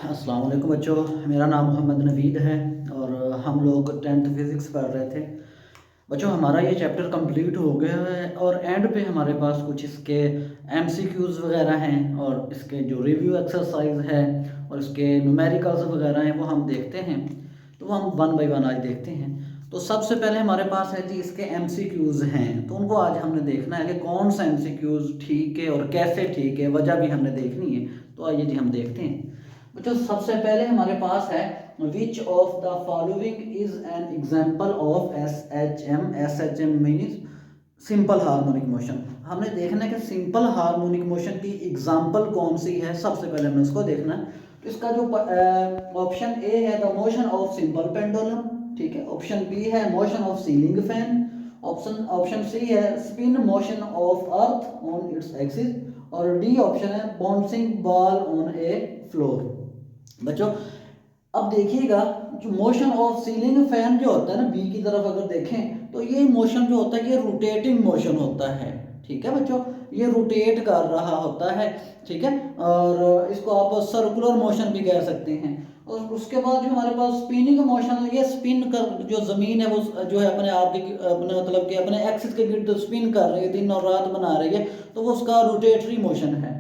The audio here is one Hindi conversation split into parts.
अस्सलाम वालेकुम बच्चों, मेरा नाम मोहम्मद नवीद है और हम लोग 10th फिज़िक्स पढ़ रहे थे। बच्चों हमारा ये चैप्टर कंप्लीट हो गया है और एंड पे हमारे पास कुछ इसके एमसीक्यूज़ वगैरह हैं और इसके जो रिव्यू एक्सरसाइज है और इसके न्यूमेरिकल्स वगैरह हैं वो हम देखते हैं। तो वो हम वन बाय वन आज देखते हैं। तो सबसे पहले हमारे पास है जी इसके एमसीक्यूज़ हैं, तो उनको आज हमने देखना है कि कौन सा एमसीक्यूज़ ठीक है और कैसे ठीक है, वजह भी हमने देखनी है। तो आइए जी हम देखते हैं। बच्चों सबसे पहले हमारे पास है which of the following is an example of S H M means simple harmonic motion. हमने देखना है कि सिंपल हार्मोनिक मोशन की एग्जाम्पल कौन सी है, सबसे पहले हमें उसको देखना है। तो इसका जो ऑप्शन ए है the motion of simple pendulum, ठीक है। ऑप्शन बी है motion of ceiling fan. Option C है spin motion of Earth on its axis और डी ऑप्शन है bouncing ball on a floor. बच्चों अब देखिएगा जो मोशन ऑफ सीलिंग फैन जो होता है ना, बी की तरफ अगर देखें तो ये मोशन जो होता है ये रोटेटिंग मोशन होता है, ठीक है बच्चों। ये रोटेट कर रहा होता है, ठीक है। और इसको आप सर्कुलर मोशन भी कह सकते हैं। और उसके बाद जो हमारे पास स्पिनिंग मोशन है, ये स्पिन कर जो ज़मीन है वो जो है अपने आप की अपने मतलब कि अपने एक्सिस के गिर्द स्पिन कर रही है, दिन और रात बना रही है, तो वो उसका रोटेटरी मोशन है।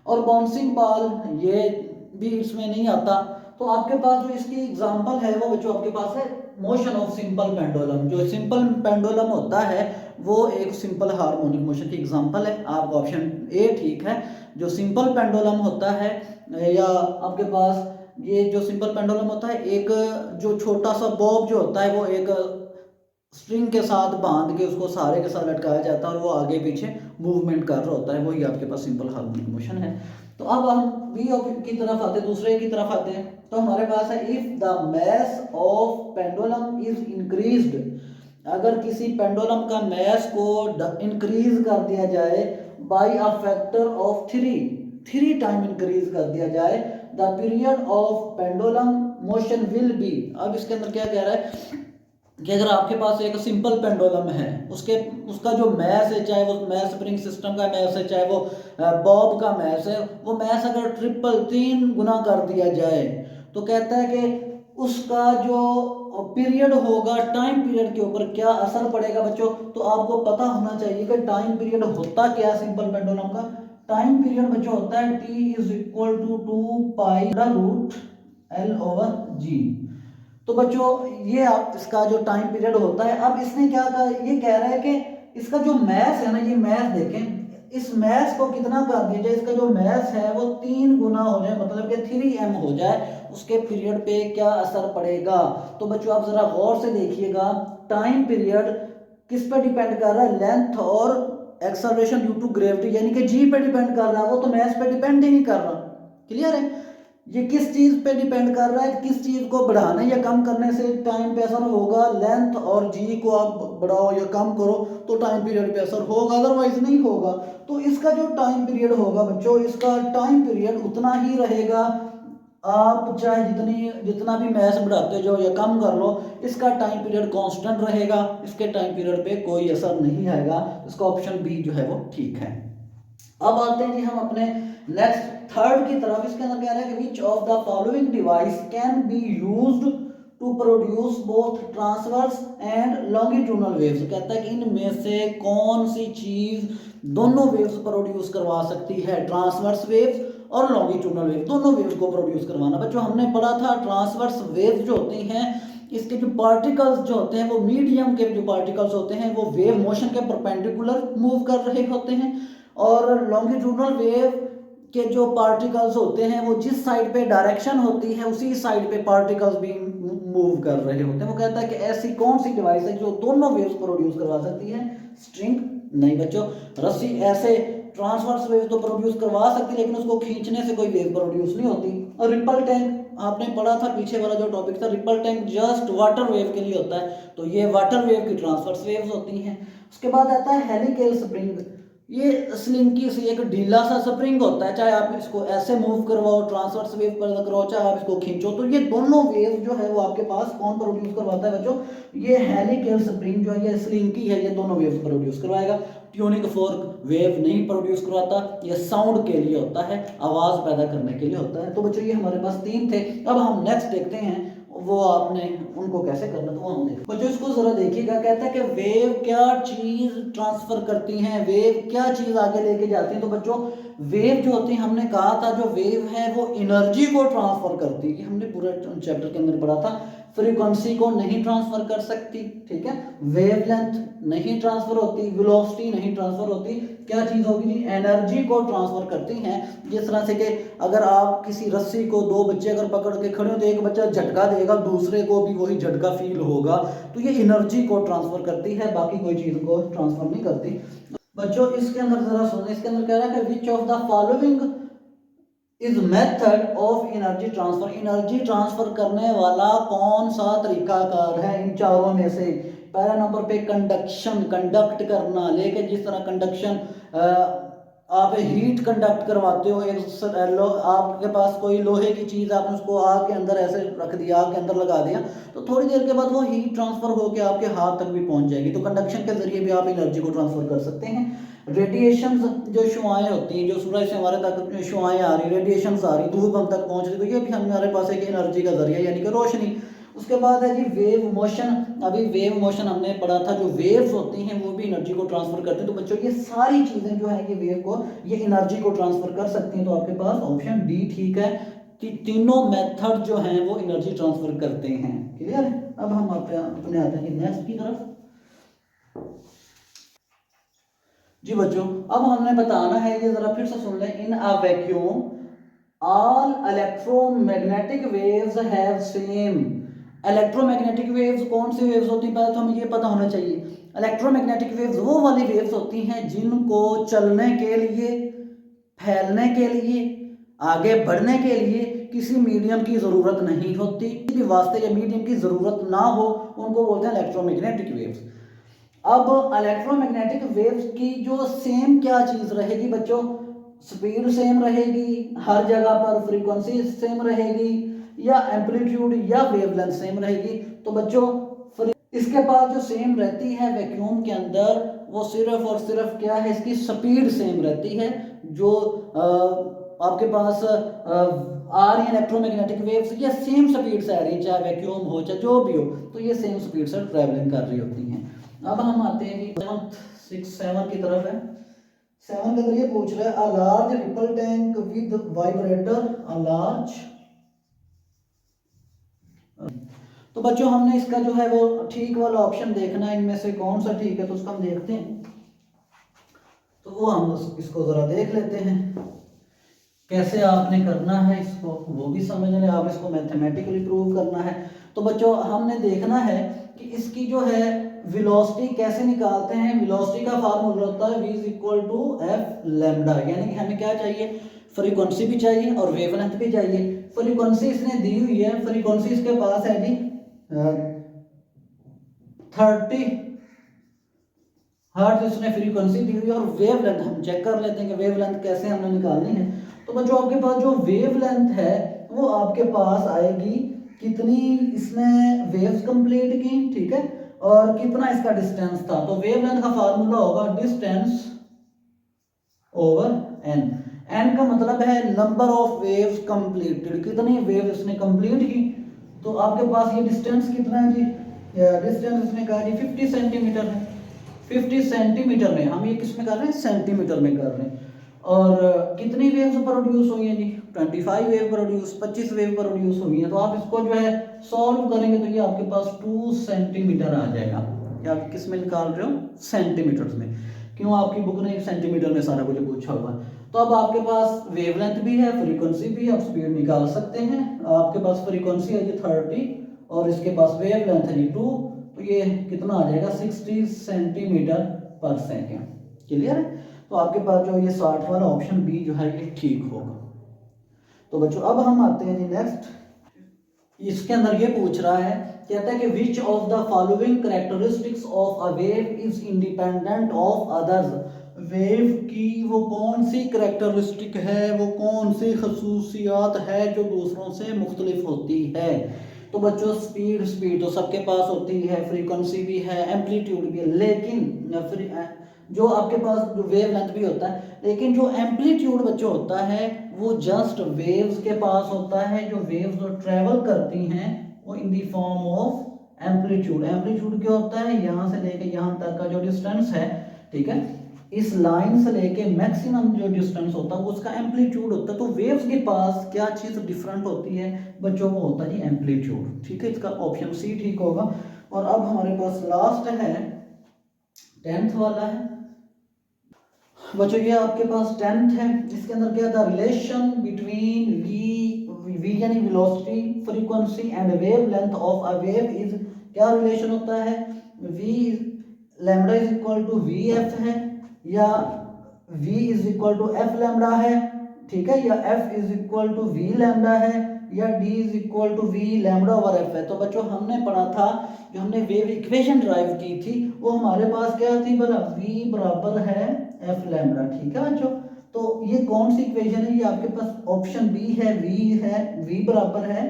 और बाउंसिंग बॉल ये भी इसमें नहीं आता। तो आपके पास जो इसकी एग्जांपल है वो बच्चों आपके पास है मोशन ऑफ सिंपल पेंडुलम। जो सिंपल पेंडुलम होता है वो एक सिंपल हार्मोनिक मोशन की एग्जांपल है। आपका ऑप्शन ए ठीक है। जो सिंपल पेंडुलम होता है या आपके पास ये जो सिंपल पेंडुलम होता है, एक जो छोटा सा बॉब जो होता है वो एक स्ट्रिंग के साथ बांध के उसको सहारे के साथ लटकाया जाता है और वो आगे पीछे मूवमेंट कर रहा होता है, वही आपके पास सिंपल हार्मोनिक मोशन है। तो अब हम बी की तरफ आते हैं, दूसरे की तरफ आते हैं। तो हमारे पास है if the mass of pendulum is increased, अगर किसी पेंडुलम का मैस को इंक्रीज कर दिया जाए by a factor of three time increase कर दिया जाए, the period of pendulum motion will be. अब इसके अंदर क्या कह रहा है कि अगर आपके पास एक सिंपल पेंडुलम है, उसका जो मैस है, चाहे वो मैस स्प्रिंग सिस्टम का मैस है, चाहे वो बॉब का मैस है, वो मैस अगर ट्रिपल 3 गुना कर दिया जाए तो कहता है कि उसका जो पीरियड होगा, टाइम पीरियड के ऊपर क्या असर पड़ेगा बच्चों। तो आपको पता होना चाहिए कि टाइम पीरियड होता क्या है सिंपल पेंडुलम का। टाइम पीरियड बच्चों होता है t is equal to 2 pi root l over g। तो बच्चों ये आप इसका जो टाइम पीरियड होता है। अब इसने क्या कहा, ये कह रहा है कि इसका जो मैस है ना, ये मैस देखें, इस मैस को कितना कर दिया जाए, इसका जो मैस है वो 3 गुना हो जाए, मतलब कि 3m हो जाए, उसके पीरियड पे क्या असर पड़ेगा। तो बच्चों आप जरा गौर से देखिएगा, टाइम पीरियड किस पे डिपेंड कर रहा है, लेंथ और एक्सेलरेशन ड्यू टू ग्रेविटी, यानी कि जी पे डिपेंड कर रहा है, वो तो मैस पे डिपेंड ही नहीं कर रहा। क्लियर है। ये किस चीज पे डिपेंड कर रहा है, किस चीज को बढ़ाने या कम करने से टाइम पे असर होगा। लेंथ और जी को आप बढ़ाओ या कम करो तो टाइम पीरियड पे असर होगा, अदरवाइज नहीं होगा। तो इसका जो टाइम पीरियड होगा बच्चों, इसका टाइम पीरियड उतना ही रहेगा। आप चाहे जितना भी मैस बढ़ाते जाओ या कम कर लो, इसका टाइम पीरियड कांस्टेंट रहेगा, इसके टाइम पीरियड पे कोई असर नहीं आएगा। इसका ऑप्शन बी जो है वो ठीक है। अब आते हैं जी हम अपने नेक्स्ट थर्ड की तरफ। इसके अंदर कह रहा है कि which of the following device can be used to produce both transverse and longitudinal waves. कहता है कि इनमें से कौन सी चीज दोनों वेव्स प्रोड्यूस करवा सकती है, ट्रांसवर्स वेव्स और लॉन्गिट्यूडनल वेव, दोनों वेव्स को प्रोड्यूस करवाना। बच्चों हमने पढ़ा था ट्रांसवर्स वेव्स जो होती हैं, इसके जो पार्टिकल्स जो होते हैं वो मीडियम के जो पार्टिकल्स होते हैं वो वेव मोशन के परपेंडिकुलर मूव कर रहे होते हैं, और लॉन्गिट्यूडनल वेव के जो पार्टिकल्स होते हैं वो जिस साइड पे डायरेक्शन होती है उसी साइड पे पार्टिकल्स भी मूव कर रहे होते हैं। वो कहता है कि ऐसी कौन सी डिवाइस है जो दोनों वेव्स प्रोड्यूस करवा सकती है। स्ट्रिंग नहीं बच्चों, रस्सी ऐसे ट्रांसवर्स वेव तो प्रोड्यूस करवा सकती है लेकिन उसको खींचने से कोई वेव प्रोड्यूस नहीं होती। और रिपल टैंक आपने पढ़ा था, पीछे वाला जो टॉपिक था, ripple tank just water wave के लिए होता है, तो ये वाटर वेव की ट्रांसवर्स वेव्स होती हैं। उसके बाद आता है हेलिकल स्प्रिंग। ये स्लिंकी से एक ढीला सा स्प्रिंग होता है, चाहे आप इसको ऐसे मूव करवाओ ट्रांसवर्स वेव पर करवाओ, चाहे आप इसको खींचो, तो ये दोनों वेव जो है वो आपके पास कौन प्रोड्यूस करवाता है बच्चों, ये हेलिकल स्प्रिंग जो है, ये स्लिंकी है, ये दोनों वेव्स प्रोड्यूस करवाएगा। ट्यूनिंग फोर्क वेव नहीं प्रोड्यूस करवाता, ये साउंड के लिए होता है, आवाज़ पैदा करने के लिए होता है। तो बच्चों ये हमारे पास 3 थे। अब हम नेक्स्ट देखते हैं वो आपने उनको कैसे करना, तो वो हम देखते बच्चों इसको ज़रा देखिएगा। कहता है कि वेव क्या चीज़ ट्रांसफ़र करती हैं, वेव क्या चीज़ आगे लेके जाती है। तो बच्चों वेव जो होती है, हमने कहा था जो वेव है वो एनर्जी को ट्रांसफ़र करती है, हमने पूरा चैप्टर के अंदर पढ़ा था। फ्रीक्वेंसी को नहीं ट्रांसफर कर सकती, ठीक है, वेवलेंथ नहीं ट्रांसफर होती, वेलोसिटी नहीं ट्रांसफर होती, क्या चीज होगी जी, एनर्जी को ट्रांसफर करती हैं। जिस तरह से कि अगर आप किसी रस्सी को 2 बच्चे अगर पकड़ के खड़े हो तो एक बच्चा झटका देगा, दूसरे को भी वही झटका फील होगा, तो ये एनर्जी को ट्रांसफर करती है, बाकी कोई चीज को ट्रांसफर नहीं करती। बच्चों इसके अंदर जरा सुनिए, इसके अंदर कह रहा है कि which of the following is method of energy transfer, energy transfer करने वाला कौन सा तरीकाकार है इन चारों में से। पहला नंबर पे कंडक्शन, कंडक्ट करना, लेकिन जिस तरह कंडक्शन आप हीट कंडक्ट करवाते हो, आपके पास कोई लोहे की चीज़, आपने उसको आग के अंदर ऐसे रख दिया, आग के अंदर लगा दिया, तो थोड़ी देर के बाद वो हीट ट्रांसफर होकर आपके हाथ तक भी पहुंच जाएगी। तो कंडक्शन के जरिए भी आप एनर्जी को ट्रांसफर कर सकते हैं। रेडिएशन जो शुआएं होती हैं, जो सूरज से हमारे तक शुआएं आ रही, रेडिएशन आ रही, धूप हम तक पहुंच रही, तो ये भी हमारे पास एक एनर्जी का जरिया यानी कि रोशनी। उसके बाद है जी वेव मोशन। अभी वेव मोशन हमने पढ़ा था, जो वेव्स होती हैं वो भी एनर्जी को ट्रांसफर करते हैं। तो बच्चों ये सारी चीजें जो है ये वेव को, ये एनर्जी को ट्रांसफर कर सकती हैं। तो आपके पास ऑप्शन डी ठीक है, तीनों मेथड जो हैं वो एनर्जी ट्रांसफर करते हैं। क्लियर है। अब हम अपने आते हैं नेक्स्ट की तरफ। जी बच्चों अब हमने बताना है, ये जरा फिर से सुन लें। In a vacuum all electromagnetic waves have same. Electromagnetic waves कौन सी वेव्स होती हैं, पहले तो हमें ये पता होना चाहिए। इलेक्ट्रोमैग्नेटिक वेव्स वो वाली वेव्स होती हैं जिनको चलने के लिए, फैलने के लिए, आगे बढ़ने के लिए किसी मीडियम की ज़रूरत नहीं होती, किसी वास्ते या मीडियम की ज़रूरत ना हो, उनको बोलते हैं इलेक्ट्रोमैग्नेटिक वेव्स। अब इलेक्ट्रोमैग्नेटिक वेव्स की जो सेम क्या चीज़ रहेगी बच्चों, स्पीड सेम रहेगी हर जगह पर, फ्रीक्वेंसी सेम रहेगी, या एम्पलीट्यूड या वेवलेंथ सेम रहेगी। तो बच्चों इसके पास जो सेम रहती है वैक्यूम के अंदर, वो सिर्फ और सिर्फ क्या है, इसकी स्पीड सेम रहती है। जो आपके पास आ रही है इलेक्ट्रोमैग्नेटिक वेव्स, ये सेम स्पीड से आ रही है, चाहे वैक्यूम हो चाहे जो भी हो, तो ये सेम स्पीड से ट्रैवलिंग कर रही होती हैं। अब हम आते हैं जी 7 की तरफ है। 7 के अंदर ये पूछ रहा है, a large ripple tank with vibrator, a large. तो बच्चों हमने इसका जो है वो ठीक वाला ऑप्शन देखना है, इनमें से कौन सा ठीक है, तो उसका हम देखते हैं। तो वो हम इसको जरा देख लेते हैं, कैसे आपने करना है इसको, वो भी समझ लें। आप इसको मैथमेटिकली प्रूव करना है। तो बच्चों हमने देखना है कि इसकी जो है वेलोसिटी कैसे निकालते हैं। वेलोसिटी का फार्मूला होता है v = f लैम्डा, यानी कि हमें क्या चाहिए, फ्रीक्वेंसी भी चाहिए और वेवलेंथ भी चाहिए। फ्रीक्वेंसी इसने दी हुई है, फ्रीक्वेंसी इसके पास है जी 30 हर्ट्ज इसने फ्रीक्वेंसी दी हुई है। और वेवलेंथ हम चेक कर लेते हैं कि वेवलेंथ कैसे हमने निकालनी है। तो बच्चों आपके पास जो वेवलेंथ है वो आपके पास आएगी, कितनी इसने वेव्स कंप्लीट की, ठीक है, और कितना इसका डिस्टेंस था। तो वेवलेंथ का फार्मूला होगा डिस्टेंस ओवर एन। एन का मतलब है नंबर ऑफ वेव्स कंप्लीटेड, कितनी वेव इसने कंप्लीट की। तो आपके पास ये डिस्टेंस कितना है जी, डिस्टेंस इसने कहा जी 50 सेंटीमीटर है। 50 सेंटीमीटर में, हम ये किस में कर रहे हैं, सेंटीमीटर में कर रहे हैं। और कितनी वेव्स प्रोड्यूस हुई हैं जी, 25 वेव प्रोड्यूस, 25 वेव प्रोड्यूस हुई हैं। तो आप इसको जो है सॉल्व करेंगे तो ये आपके पास 2 सेंटीमीटर आ जाएगा। या आप किस में निकाल रहे हो, सेंटीमीटर्स में, क्यों आपकी बुक ने सेंटीमीटर में सारा कुछ पूछा हुआ। तो अब आपके पास वेवलेंथ भी है, फ्रीक्वेंसी भी है, आप स्पीड निकाल सकते हैं। आपके पास फ्रीक्वेंसी है जी 30 और इसके पास वेवलेंथ है जी 2, तो ये कितना आ जाएगा 60 सेंटीमीटर पर सेकेंड। क्लियर है। तो आपके पास जो ये 60 वाला ऑप्शन बी जो है ये ठीक होगा। तो बच्चों अब हम आते हैं जी नेक्स्ट। इसके अंदर ये पूछ रहा है, कहता है कि which of the following characteristics of a wave is independent of others. Wave की वो कौन सी कैरेक्टरिस्टिक है, वो कौन सी खसूसियात है जो दूसरों से मुख्तलिफ होती है। तो बच्चों स्पीड तो सबके पास होती है, फ्रीक्वेंसी भी है, एम्पलीट्यूड भी है, लेकिन जो आपके पास जो वेव लेंथ भी होता है, लेकिन जो एम्पलीट्यूड बच्चों होता है वो जस्ट वेव्स के पास होता है। जो वेव्स जो ट्रेवल करती हैं वो in the form of amplitude. Amplitude क्या होता है, यहाँ से लेके यहाँ तक का जो डिस्टेंस है, ठीक है, इस लाइन से लेके मैक्सिमम जो डिस्टेंस होता है उसका एम्पलीट्यूड होता है। तो वेव्स के पास क्या चीज़ डिफरेंट होती है बच्चों, वो होता है जी एम्पलीट्यूड। ठीक है, इसका ऑप्शन सी ठीक होगा। और अब हमारे पास लास्ट है 10th वाला है बच्चों, ये आपके पास 10th है। इसके अंदर क्या था, रिलेशन बिटवीन वी यानी velocity, frequency and wavelength of a wave is, क्या रिलेशन होता है, V lambda is equal to V F है, या v is equal to F lambda है, ठीक है, या f is equal to V lambda है, या d is equal to V lambda over f है। तो बच्चों हमने पढ़ा था, जो हमने वेव इक्वेशन ड्राइव की थी, वो हमारे पास क्या थी बोला, v बराबर है f लैम्डा। ठीक है बच्चों, तो ये कौन सी इक्वेशन है, ये आपके पास ऑप्शन बी है, v बराबर है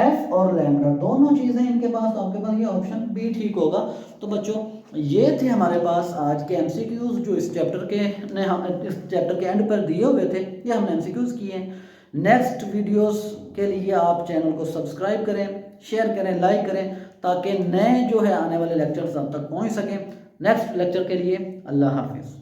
f और लैम्डा, दोनों चीजें इनके पास, आपके पास ये ऑप्शन बी ठीक होगा। तो बच्चों ये थे हमारे पास आज के एमसीक्यूज जो इस चैप्टर के इस चैप्टर के एंड पर दिए हुए थे, ये हमने एमसीक्यूज किए हैं। नेक्स्ट वीडियोस के लिए आप चैनल को सब्सक्राइब करें, शेयर करें, लाइक करें, ताकि नए जो है आने वाले लेक्चर्स आप तक पहुंच सकें। नेक्स्ट लेक्चर के लिए अल्लाह हाफिज़।